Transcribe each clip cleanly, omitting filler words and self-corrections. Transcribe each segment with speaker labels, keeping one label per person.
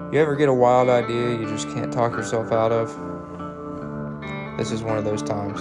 Speaker 1: You ever get a wild idea you just can't talk yourself out of? This is one of those times.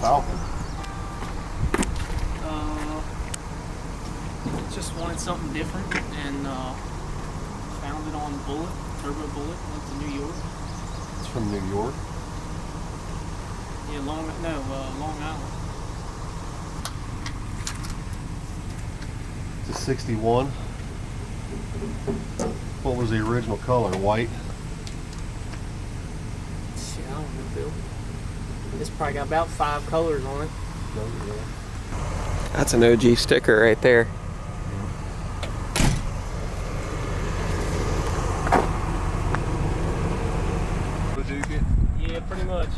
Speaker 2: Falcon.
Speaker 3: Just wanted something different and found it on Bullet, Turbo Bullet. Went to New York.
Speaker 2: It's from New York?
Speaker 3: Yeah, Long Island.
Speaker 2: It's a 61. What was the original color? White?
Speaker 3: Shit, I don't know, Bill. It's probably got about 5 colors on it.
Speaker 1: That's an OG sticker right there.
Speaker 3: Yeah, pretty much.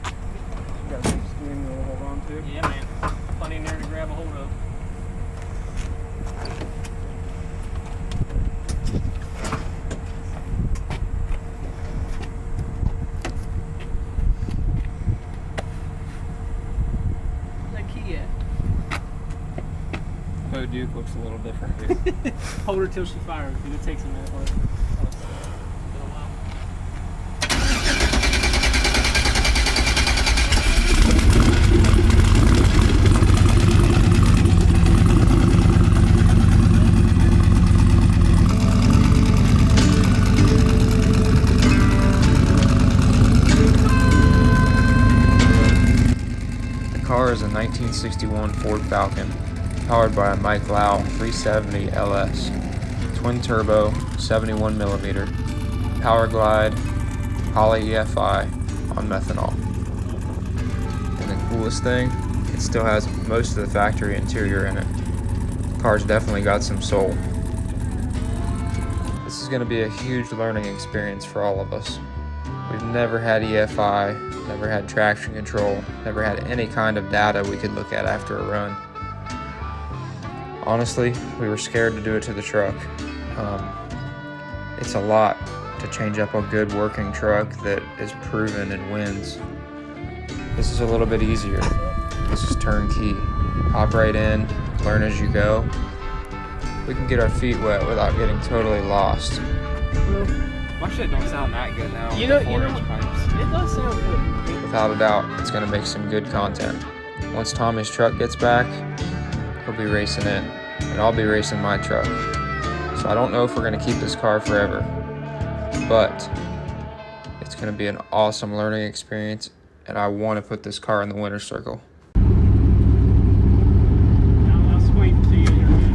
Speaker 4: You got some steering wheel to hold on to?
Speaker 3: Yeah, man. Plenty in there to grab a hold of.
Speaker 4: Oh, Duke looks a little different here.
Speaker 3: Hold her till she fires. It takes a minute.
Speaker 1: The car is a 1961 Ford Falcon, powered by a Mike Lau 370 LS, twin turbo, 71mm, power glide, poly EFI on methanol. And the coolest thing, it still has most of the factory interior in it. The car's definitely got some soul. This is going to be a huge learning experience for all of us. We've never had EFI, never had traction control, never had any kind of data we could look at after a run. Honestly, we were scared to do it to the truck. It's a lot to change up a good working truck that is proven and wins. This is a little bit easier. This is turnkey. Hop right in, learn as you go. We can get our feet wet without getting totally lost.
Speaker 4: My shit don't sound that good now.
Speaker 3: You know,
Speaker 4: with the 4-inch pipes.
Speaker 3: it does sound good.
Speaker 1: Without a doubt, it's going to make some good content. Once Tommy's truck gets back, he'll be racing it, and I'll be racing my truck. So I don't know if we're going to keep this car forever, but it's going to be an awesome learning experience, and I want to put this car in the winner's circle.
Speaker 3: I'll wait until you hear that.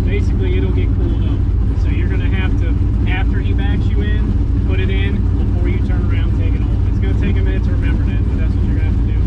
Speaker 3: Basically, it'll get cooled up. So you're going to have to, after he backs you in, put it in before you turn around and take it off. It's going to take a minute to remember that, but that's what you're going to have to do.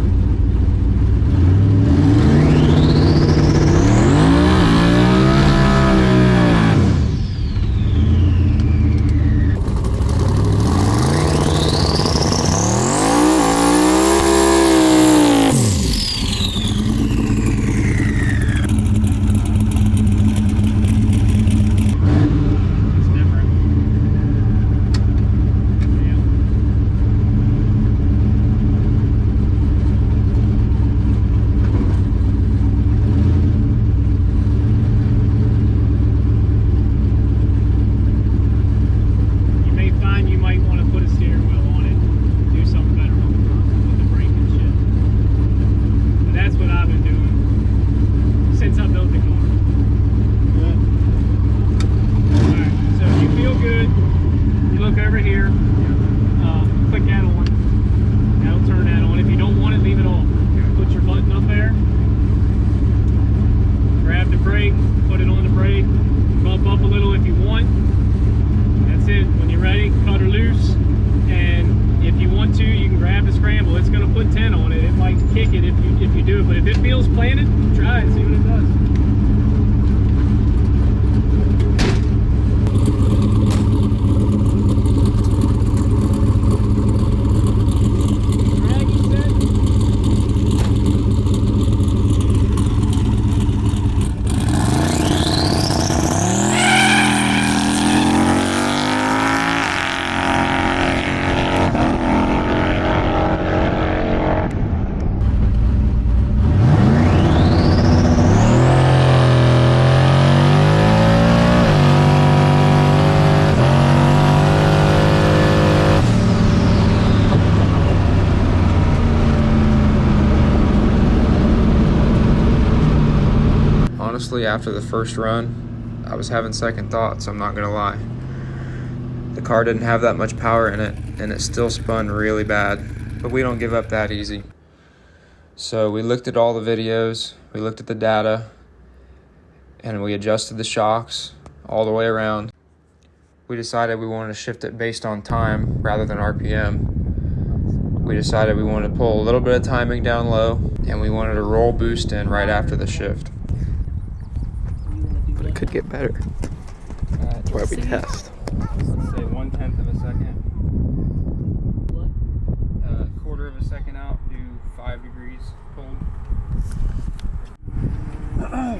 Speaker 3: kick it if you do it. But if it feels planted, try it, see what it does.
Speaker 1: Honestly, after the first run, I was having second thoughts, I'm not gonna lie. The car didn't have that much power in it, and it still spun really bad, but we don't give up that easy. So we looked at all the videos, we looked at the data, and we adjusted the shocks all the way around. We decided we wanted to shift it based on time rather than RPM. We decided we wanted to pull a little bit of timing down low, and we wanted to roll boost in right after the shift.
Speaker 4: But it could get better. That's why we test.
Speaker 1: Let's say 1/10 of a second.
Speaker 3: What?
Speaker 1: Quarter of a second out, do 5 degrees pulled.
Speaker 2: Now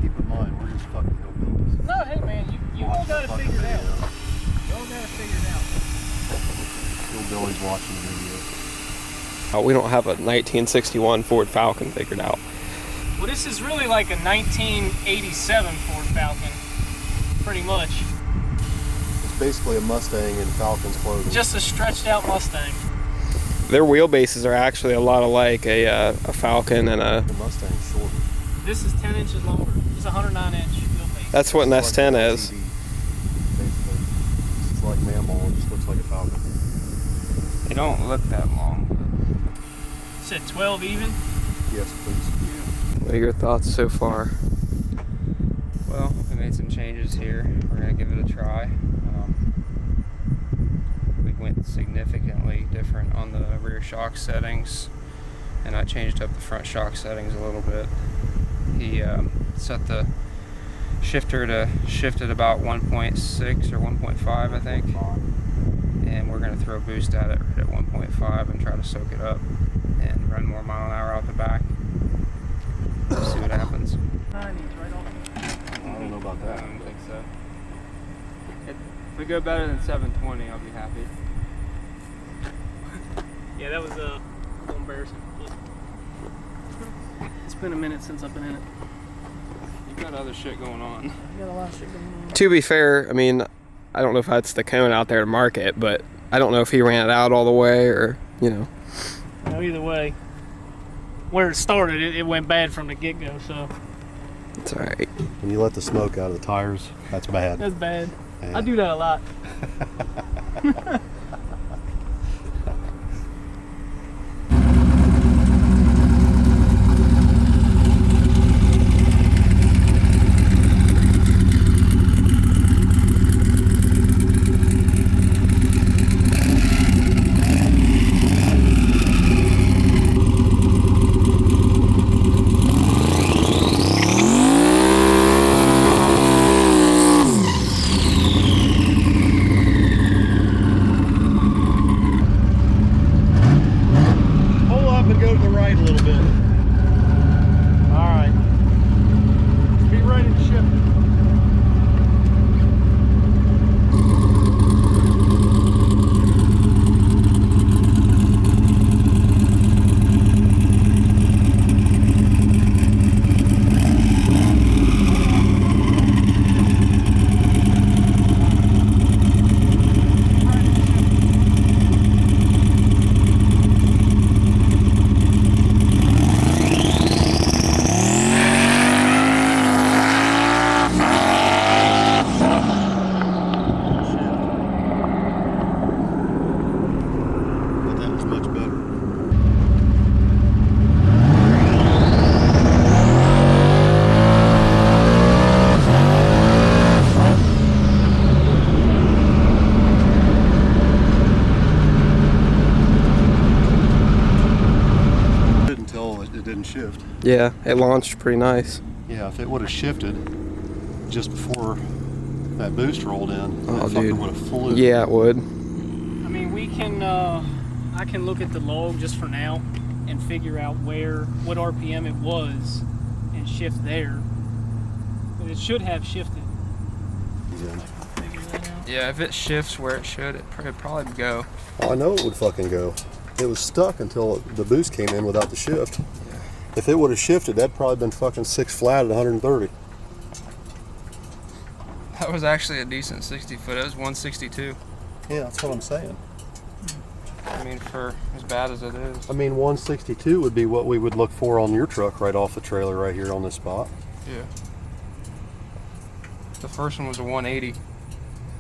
Speaker 2: keep in mind, we're just fucking hillbillies.
Speaker 3: No, hey man, you all gotta figure it out. You all gotta figure it out.
Speaker 2: Hillbillies watching the video.
Speaker 4: We don't have a 1961 Ford Falcon figured out.
Speaker 3: Well, this is really like a 1987 Ford Falcon, pretty much.
Speaker 2: It's basically a Mustang in Falcon's clothing.
Speaker 3: Just a stretched out Mustang.
Speaker 4: Their wheelbases are actually a lot alike, a Falcon and a...
Speaker 2: The Mustang's shorter.
Speaker 3: This is 10 inches longer. It's a 109-inch wheelbase.
Speaker 4: That's what an S10 is.
Speaker 2: Basically. It's like mammal, it just looks like a Falcon.
Speaker 1: They don't look that long.
Speaker 3: It's at 12 even.
Speaker 2: Yes, please.
Speaker 4: What are your thoughts so far?
Speaker 1: Well, we made some changes here. We're gonna give it a try. We went significantly different on the rear shock settings, and I changed up the front shock settings a little bit. He set the shifter to shift at about 1.6 or 1.5, I think. And we're gonna throw boost at it right at 1.5 and try to soak it up and run more mile an hour out the back. See what happens.
Speaker 3: 90s right off.
Speaker 2: I don't know about that.
Speaker 1: I don't think so. If we go better than 720, I'll be happy.
Speaker 3: Yeah, that was a little embarrassing. It's been a minute since I've been in it.
Speaker 1: You've got other shit going on.
Speaker 3: I got a lot of shit going on.
Speaker 4: To be fair, I mean, I don't know if that's the cone out there to market, but I don't know if he ran it out all the way or, you know.
Speaker 3: No, either way, where it started, it went bad from the get-go, so.
Speaker 4: It's all right.
Speaker 2: When you let the smoke out of the tires, that's bad.
Speaker 3: That's bad.
Speaker 2: Yeah.
Speaker 3: I do that a lot.
Speaker 4: Yeah, it launched pretty nice.
Speaker 2: Yeah, if it would have shifted just before that boost rolled in,
Speaker 4: Oh,
Speaker 2: that fucker
Speaker 4: dude.
Speaker 2: would have flew.
Speaker 4: Yeah, it would.
Speaker 3: I mean, we can, I can look at the log just for now and figure out what RPM it was and shift there. But it should have shifted.
Speaker 2: Yeah.
Speaker 3: Figure that out.
Speaker 1: Yeah, if it shifts where it should, it'd probably go.
Speaker 2: Oh, I know it would fucking go. It was stuck until the boost came in without the shift.
Speaker 1: Yeah.
Speaker 2: If it would have shifted, that'd probably been fucking 6 flat at 130.
Speaker 1: That was actually a decent 60 foot. It was 162.
Speaker 2: Yeah, that's what I'm saying.
Speaker 1: I mean, for as bad as it is.
Speaker 2: I mean, 162 would be what we would look for on your truck right off the trailer right here on this spot.
Speaker 1: Yeah. The first one was a 180.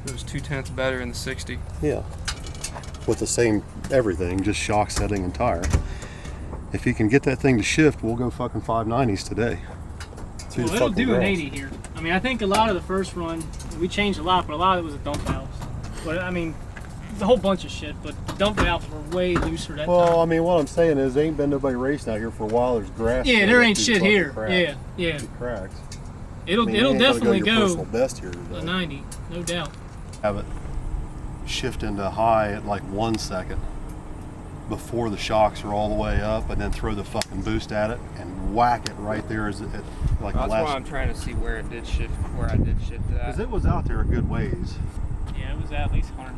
Speaker 1: It was 2/10 better in the 60.
Speaker 2: Yeah. With the same everything, just shock setting and tire. If you can get that thing to shift, we'll go fucking 590s today. Through
Speaker 3: Well,
Speaker 2: the
Speaker 3: it'll
Speaker 2: fucking
Speaker 3: do an
Speaker 2: grass.
Speaker 3: 80 here. I mean, I think a lot of the first run, we changed a lot, but a lot of it was a dump valves. But I mean, it's a whole bunch of shit, but the dump valves were way looser that
Speaker 2: Well, I
Speaker 3: time.
Speaker 2: mean, what I'm saying is, ain't been nobody racing out here for a while. There's grass.
Speaker 3: Yeah,
Speaker 2: going
Speaker 3: there
Speaker 2: up
Speaker 3: ain't
Speaker 2: these
Speaker 3: shit
Speaker 2: fucking
Speaker 3: here.
Speaker 2: cracks.
Speaker 3: Yeah, yeah.
Speaker 2: These cracks.
Speaker 3: It'll
Speaker 2: I mean, you ain't gotta
Speaker 3: definitely
Speaker 2: your personal
Speaker 3: go
Speaker 2: best here
Speaker 3: a
Speaker 2: today.
Speaker 3: 90, no doubt.
Speaker 2: Have it shift into high at like 1 second before the shocks are all the way up, and then throw the fucking boost at it and whack it right there as it like
Speaker 1: That's
Speaker 2: the
Speaker 1: why
Speaker 2: last.
Speaker 1: I'm trying to see where it did shift, where I did shift to
Speaker 2: Because
Speaker 1: that.
Speaker 2: it was out there a good ways.
Speaker 3: Yeah, it was at least 100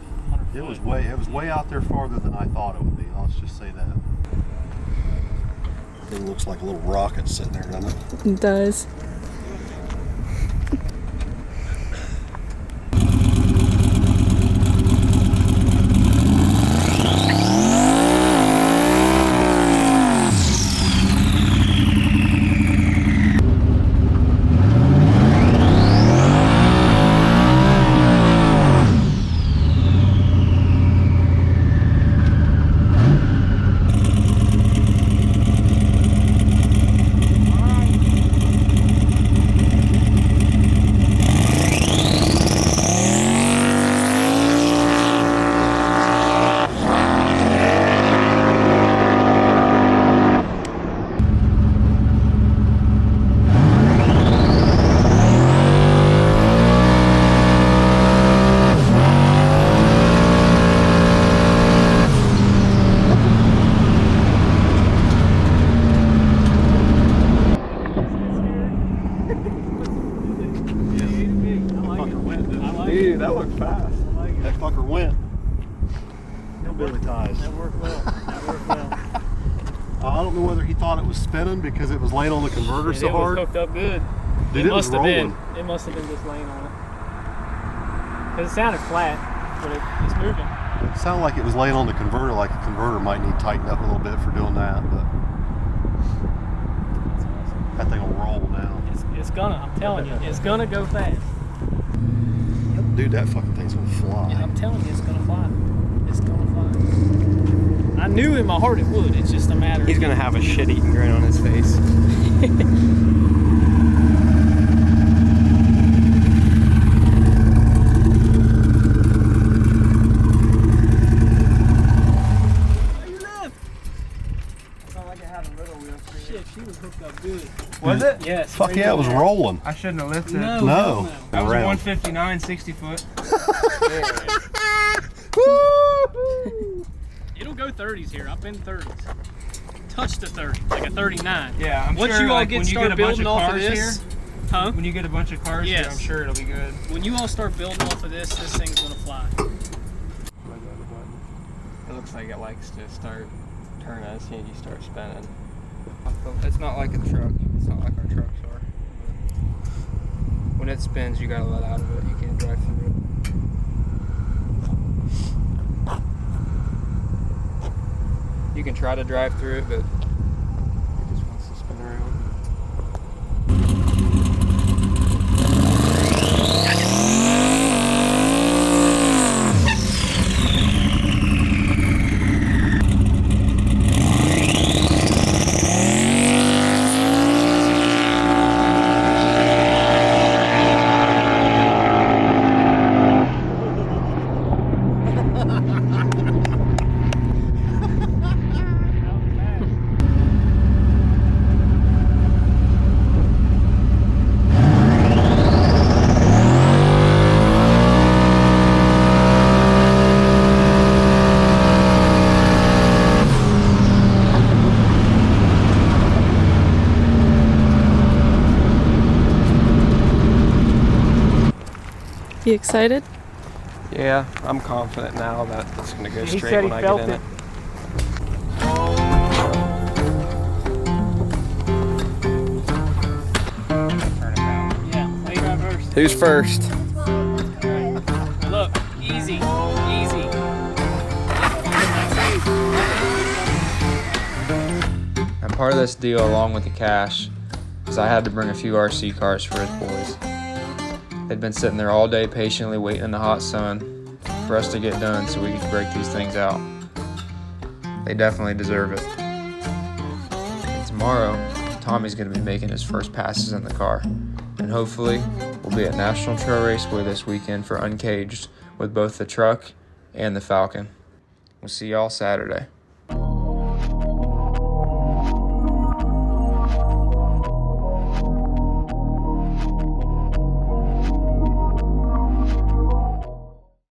Speaker 2: It
Speaker 3: foot.
Speaker 2: was way out there farther than I thought it would be. Let's just say that. Thing looks like a little rocket sitting there, doesn't it?
Speaker 5: It does.
Speaker 4: Dude, that looked fast.
Speaker 2: That fucker went. No billy ties.
Speaker 3: That worked well. That worked well.
Speaker 2: I don't know whether he thought it was spinning because it was laying on the converter so
Speaker 3: It was
Speaker 2: hard.
Speaker 3: hooked up good.
Speaker 2: Dude, it was
Speaker 3: must have been.
Speaker 2: rolling.
Speaker 3: It must have been just laying on it. Because it sounded flat, but it's moving.
Speaker 2: It sounded like it was laying on the converter, like a converter might need tightened up a little bit for doing that, but
Speaker 3: That's awesome.
Speaker 2: that thing will roll now.
Speaker 3: It's gonna, I'm telling you, it's gonna go fast.
Speaker 2: Dude, that fucking thing's gonna fly.
Speaker 3: Yeah, I'm telling you, it's gonna fly. It's gonna fly. I knew in my heart it would. It's just a matter
Speaker 4: He's
Speaker 3: of...
Speaker 4: gonna have a shit-eating grin on his face.
Speaker 3: Shit, she was hooked up good.
Speaker 1: Was it?
Speaker 3: Yes.
Speaker 2: Fuck yeah, it was rolling.
Speaker 1: I shouldn't have lifted it.
Speaker 3: No.
Speaker 2: No.
Speaker 1: That was a
Speaker 2: Around.
Speaker 1: 159 60 foot.
Speaker 3: It'll go 30s here. I've been 30s. Touch the 30, like a 39.
Speaker 1: Yeah, I'm
Speaker 3: Once
Speaker 1: sure
Speaker 3: you all
Speaker 1: like,
Speaker 3: get
Speaker 1: when you
Speaker 3: start
Speaker 1: get a bunch
Speaker 3: building
Speaker 1: of
Speaker 3: off of
Speaker 1: cars
Speaker 3: this,
Speaker 1: here,
Speaker 3: huh?
Speaker 1: when you get a bunch of cars here,
Speaker 3: Yes.
Speaker 1: I'm sure it'll be good.
Speaker 3: When you all start building off of this thing's gonna fly.
Speaker 4: It looks like it likes to start turning as soon as you start spinning.
Speaker 1: It's not like a truck. It's not like our trucks are. When it spins, you gotta let out of it. You can't drive through it. You can try to drive through it, but it just wants to spin around.
Speaker 5: You excited?
Speaker 4: Yeah, I'm confident now that it's gonna go
Speaker 3: He
Speaker 4: straight
Speaker 3: said he
Speaker 4: when I
Speaker 3: felt
Speaker 4: get in
Speaker 3: it.
Speaker 4: it.
Speaker 3: Yeah, lay drive first.
Speaker 4: Who's first?
Speaker 3: Now look, easy, easy.
Speaker 1: And part of this deal, along with the cash, is I had to bring a few RC cars for his boys. They'd been sitting there all day patiently waiting in the hot sun for us to get done so we could break these things out. They definitely deserve it. And tomorrow, Tommy's going to be making his first passes in the car. And hopefully, we'll be at National Trail Raceway this weekend for Uncaged with both the truck and the Falcon. We'll see y'all Saturday.